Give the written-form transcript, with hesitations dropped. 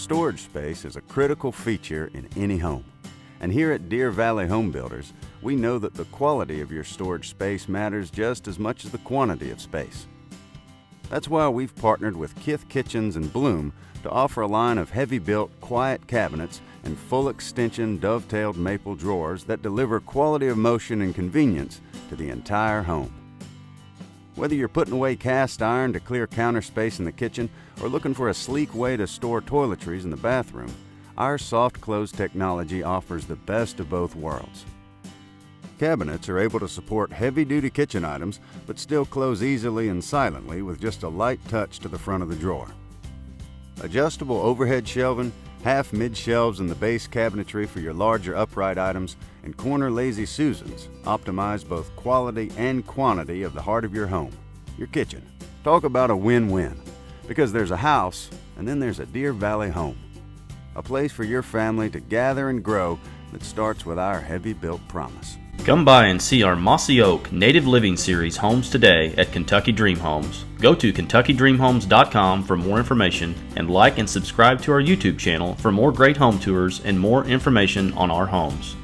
Storage space is a critical feature in any home. And here at Deer Valley Home Builders, we know that the quality of your storage space matters just as much as the quantity of space. That's why we've partnered with Kith Kitchens and Bloom to offer a line of heavy-built, quiet cabinets and full-extension dovetailed maple drawers that deliver quality of motion and convenience to the entire home. Whether you're putting away cast iron to clear counter space in the kitchen or looking for a sleek way to store toiletries in the bathroom, our soft close technology offers the best of both worlds. Cabinets are able to support heavy-duty kitchen items but still close easily and silently with just a light touch to the front of the drawer. Adjustable overhead shelving, half mid-shelves in the base cabinetry for your larger upright items, and corner lazy Susans optimize both quality and quantity of the heart of your home, your kitchen. Talk about a win-win, because there's a house and then there's a Deer Valley home. A place for your family to gather and grow that starts with our heavy-built promise. Come by and see our Mossy Oak Native Living Series homes today at Kentucky Dream Homes. Go to KentuckyDreamHomes.com for more information and like and subscribe to our YouTube channel for more great home tours and more information on our homes.